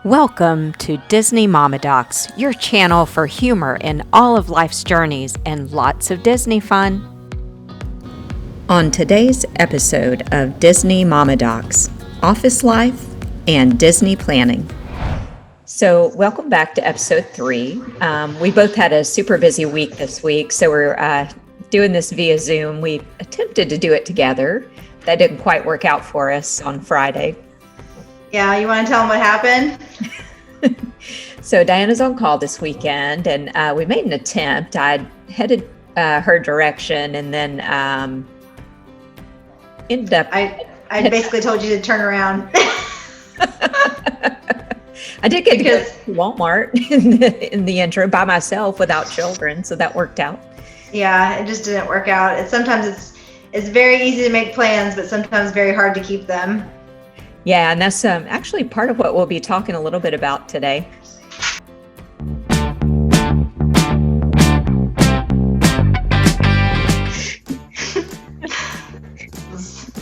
Welcome to Disney Mama Docs, your channel for humor in all of life's journeys and lots of Disney fun. On today's episode of Disney Mama Docs, office life and Disney planning. So welcome back to episode 3. We both had a super busy week this week, so we're doing this via Zoom. We attempted to do it together. That didn't quite work out for us on Friday. Yeah, you want to tell them what happened? So Diana's on call this weekend, and we made an attempt. I headed her direction, and then ended up. I basically told you to turn around. I did get to go to Walmart in the interim by myself without children, so that worked out. Yeah, it just didn't work out. Sometimes it's very easy to make plans, but sometimes very hard to keep them. Yeah, and that's actually part of what we'll be talking a little bit about today.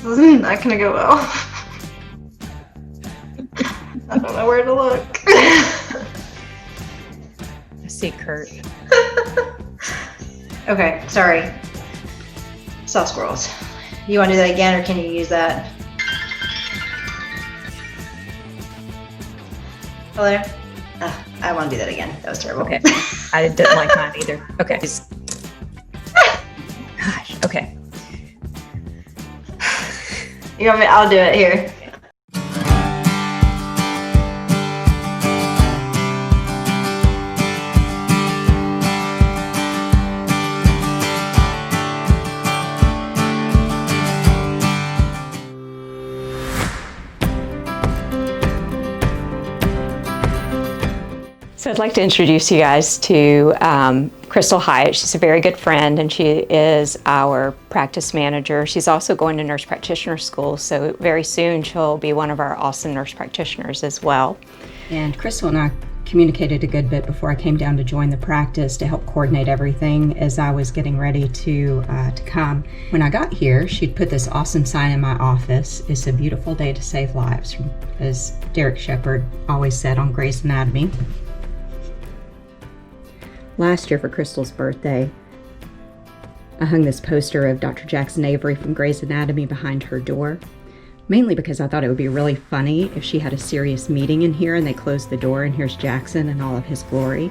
This is not gonna go well. I don't know where to look. I see Kurt. Okay, sorry. Soft squirrels. You want to do that again, or can you use that? Hello? I want to do that again. That was terrible. Okay. I didn't like mine either. Okay. Gosh. Okay. You want me? I'll do it here. So I'd like to introduce you guys to Crystal Hyatt. She's a very good friend, and she is our practice manager. She's also going to nurse practitioner school, so very soon she'll be one of our awesome nurse practitioners as well. And Crystal and I communicated a good bit before I came down to join the practice to help coordinate everything as I was getting ready to come. When I got here, she'd put this awesome sign in my office. It's a beautiful day to save lives, as Derek Shepard always said on Grey's Anatomy. Last year for Crystal's birthday, I hung this poster of Dr. Jackson Avery from Grey's Anatomy behind her door, mainly because I thought it would be really funny if she had a serious meeting in here and they closed the door and here's Jackson in all of his glory.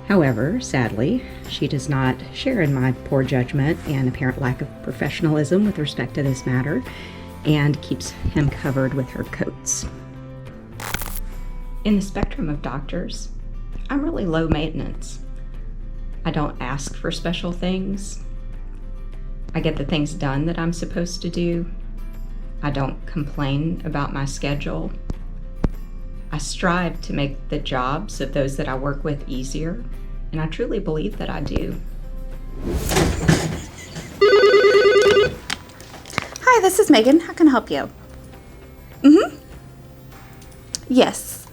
However, sadly, she does not share in my poor judgment and apparent lack of professionalism with respect to this matter, and keeps him covered with her coats. In the spectrum of doctors, I'm really low maintenance. I don't ask for special things. I get the things done that I'm supposed to do. I don't complain about my schedule. I strive to make the jobs of those that I work with easier, and I truly believe that I do. Hi, this is Megan. How can I help you? Yes.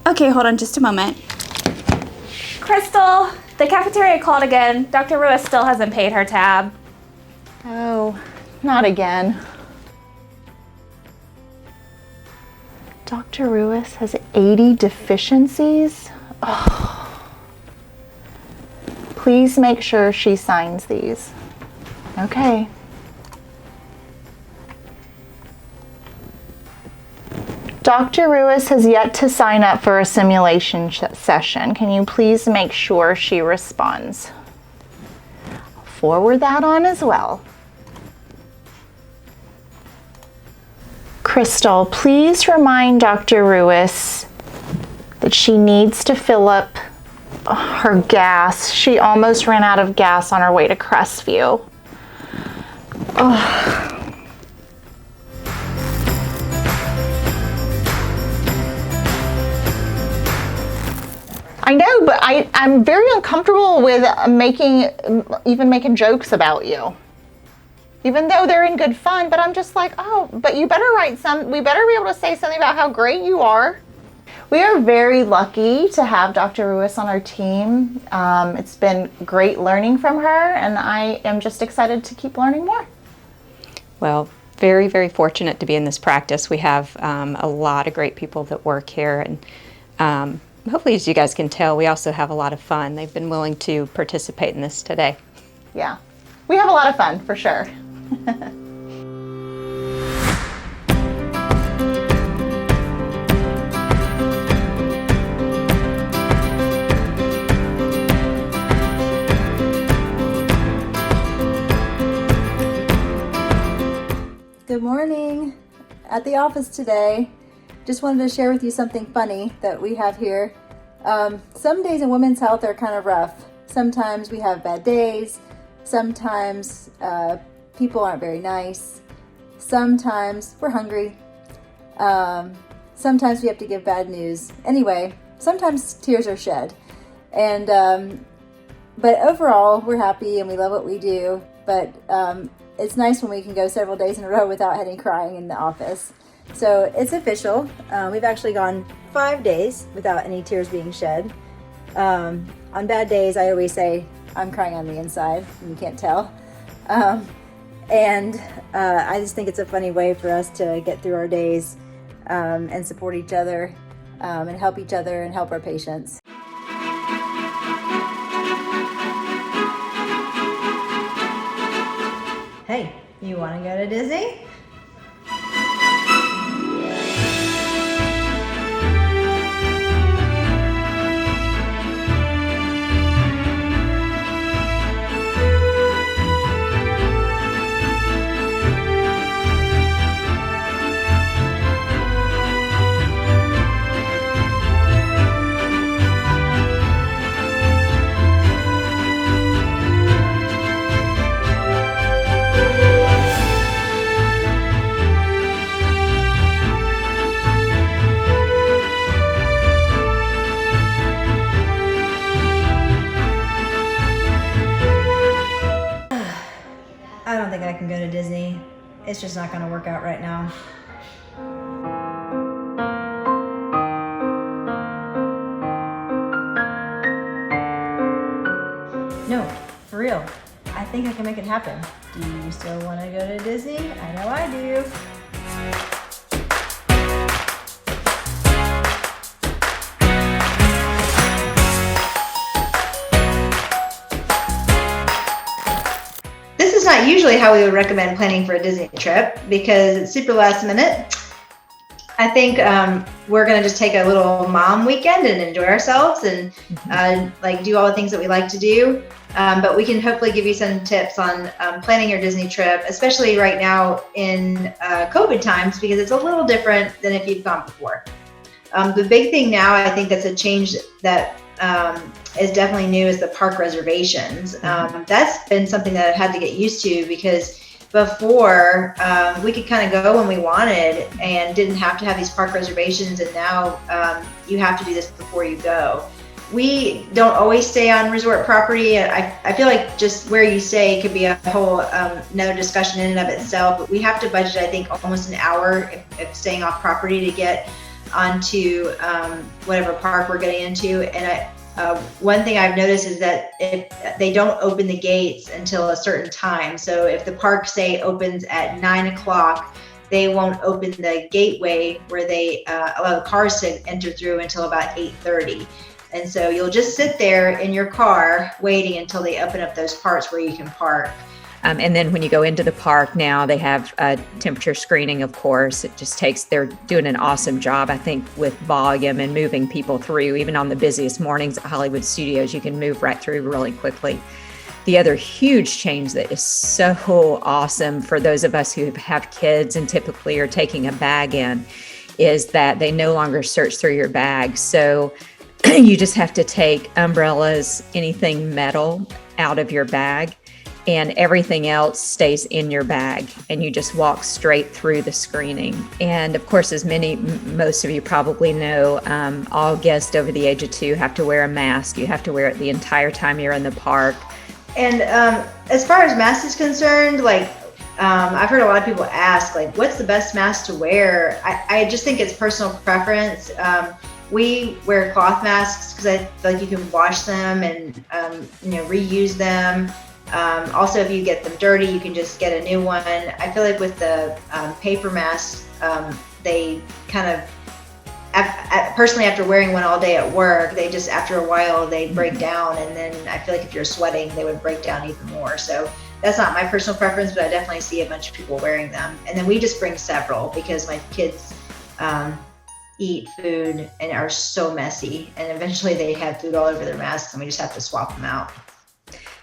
Okay, hold on just a moment. Crystal, the cafeteria called again. Dr. Ruiz still hasn't paid her tab. Oh, not again. Dr. Ruiz has 80 deficiencies? Oh. Please make sure she signs these. Okay. Dr. Ruiz has yet to sign up for a simulation session. Can you please make sure she responds? I'll forward that on as well. Crystal, please remind Dr. Ruiz that she needs to fill up her gas. She almost ran out of gas on her way to Crestview. Oh. I know, but I'm very uncomfortable with even making jokes about you. Even though they're in good fun, but I'm just like, oh, but you better we better be able to say something about how great you are. We are very lucky to have Dr. Ruiz on our team. It's been great learning from her, and I am just excited to keep learning more. Well, very, very fortunate to be in this practice. We have a lot of great people that work here, and Hopefully, as you guys can tell, we also have a lot of fun. They've been willing to participate in this today. Yeah, we have a lot of fun for sure. Good morning. At the office today, just wanted to share with you something funny that we have here. Some days in women's health are kind of rough. Sometimes we have bad days. Sometimes people aren't very nice. Sometimes we're hungry. Sometimes we have to give bad news. Anyway, sometimes tears are shed. And but overall, we're happy and we love what we do. But it's nice when we can go several days in a row without any crying in the office. So it's official. We've actually gone 5 days without any tears being shed. On bad days, I always say I'm crying on the inside, and you can't tell. And I just think it's a funny way for us to get through our days and support each other and help each other and help our patients. Hey, you want to go to Disney? I don't think I can go to Disney. It's just not going to work out right now. No, for real. I think I can make it happen. Do you still want to go to Disney? I know I do. This is not usually how we would recommend planning for a Disney trip because it's super last minute. I think we're gonna just take a little mom weekend and enjoy ourselves and like do all the things that we like to do. But we can hopefully give you some tips on planning your Disney trip, especially right now in COVID times, because it's a little different than if you've gone before. The big thing now, I think that's a change that is definitely new is the park reservations. That's been something that I've had to get used to because before we could kind of go when we wanted and didn't have to have these park reservations, and now you have to do this before you go. We don't always stay on resort property. I feel like just where you stay could be a whole another discussion in and of itself, but we have to budget, I think, almost an hour if staying off property to get onto whatever park we're getting into. And one thing I've noticed is that if they don't open the gates until a certain time. So if the park, say, opens at 9 o'clock, they won't open the gateway where they allow the cars to enter through until about 8:30. And so you'll just sit there in your car waiting until they open up those parts where you can park. And then when you go into the park now, they have temperature screening, of course. They're doing an awesome job, I think, with volume and moving people through. Even on the busiest mornings at Hollywood Studios, you can move right through really quickly. The other huge change that is so awesome for those of us who have kids and typically are taking a bag in is that they no longer search through your bag. So you just have to take umbrellas, anything metal out of your bag, and everything else stays in your bag, and you just walk straight through the screening. And of course, as most of you probably know, all guests over the age of 2 have to wear a mask. You have to wear it the entire time you're in the park. And as far as mask is concerned, I've heard a lot of people ask, what's the best mask to wear? I just think it's personal preference. We wear cloth masks because I feel like you can wash them and reuse them. Also, if you get them dirty, you can just get a new one. I feel like with the paper masks, they kind of personally, after wearing one all day at work, they just, after a while, they break down. And then I feel like if you're sweating, they would break down even more. So that's not my personal preference, but I definitely see a bunch of people wearing them. And then we just bring several because my kids eat food and are so messy. And eventually they have food all over their masks and we just have to swap them out.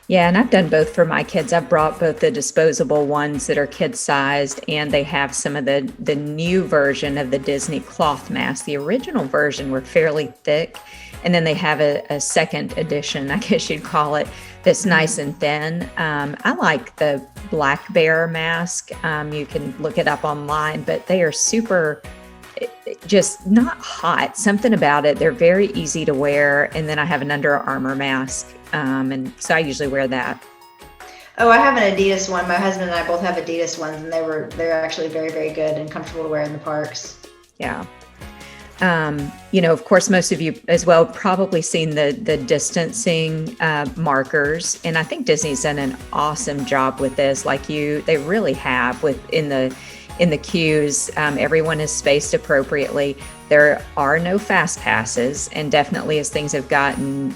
Yeah, and I've done both for my kids. I've brought both the disposable ones that are kid-sized, and they have some of the new version of the Disney cloth masks. The original version were fairly thick, and then they have a second edition, I guess you'd call it, that's nice and thin. I like the Black Bear mask. You can look it up online, but they are super, just not hot. Something about it. They're very easy to wear. And then I have an Under Armour mask. And so I usually wear that. Oh, I have an Adidas one. My husband and I both have Adidas ones, and they're actually very, very good and comfortable to wear in the parks. Yeah. Of course, most of you as well probably seen the distancing markers, and I think Disney's done an awesome job with this. They really have in the queues. Everyone is spaced appropriately. There are no fast passes, and definitely as things have gotten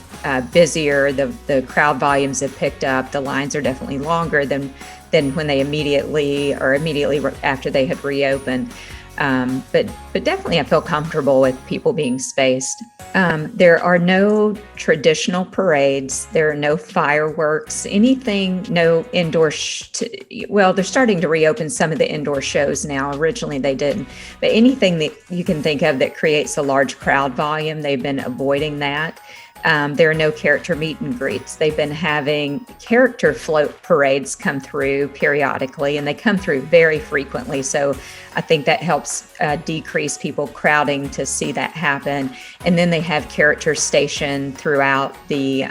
busier, the crowd volumes have picked up. The lines are definitely longer than when they immediately after they had reopened. But definitely I feel comfortable with people being spaced. There are no traditional parades. There are no fireworks, anything, no indoor, they're starting to reopen some of the indoor shows now. Originally they didn't, but anything that you can think of that creates a large crowd volume, they've been avoiding that. There are no character meet and greets. They've been having character float parades come through periodically, and they come through very frequently. So I think that helps decrease people crowding to see that happen. And then they have characters stationed throughout the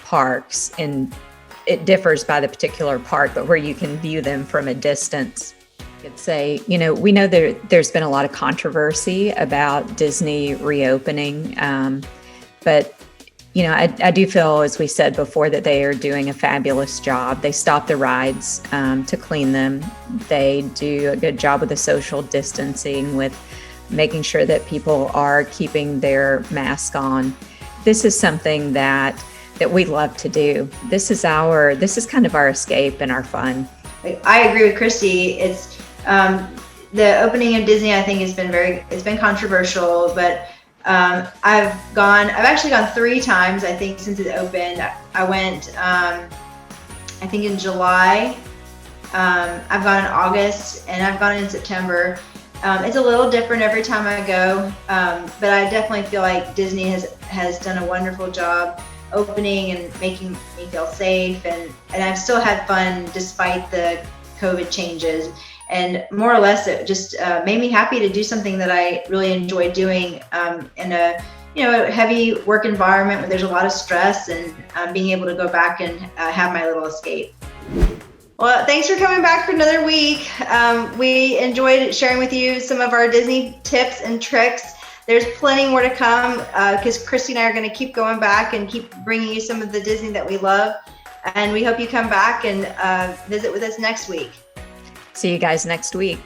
parks, and it differs by the particular park, but where you can view them from a distance. I'd say, we know there's been a lot of controversy about Disney reopening, but I do feel, as we said before, that they are doing a fabulous job. They stop the rides to clean them. They do a good job with the social distancing, with making sure that people are keeping their mask on. This is something that we love to do. This is kind of our escape and our fun. I agree with Kristy. It's the opening of Disney, I think, it's been controversial, but I've actually gone 3 times, I think, since it opened. I went, I think in July, I've gone in August, and I've gone in September. It's a little different every time I go, but I definitely feel like Disney has done a wonderful job opening and making me feel safe, and I've still had fun despite the COVID changes. And more or less, it just made me happy to do something that I really enjoy doing in a heavy work environment where there's a lot of stress, and being able to go back and have my little escape. Well, thanks for coming back for another week. We enjoyed sharing with you some of our Disney tips and tricks. There's plenty more to come because Kristy and I are going to keep going back and keep bringing you some of the Disney that we love. And we hope you come back and visit with us next week. See you guys next week.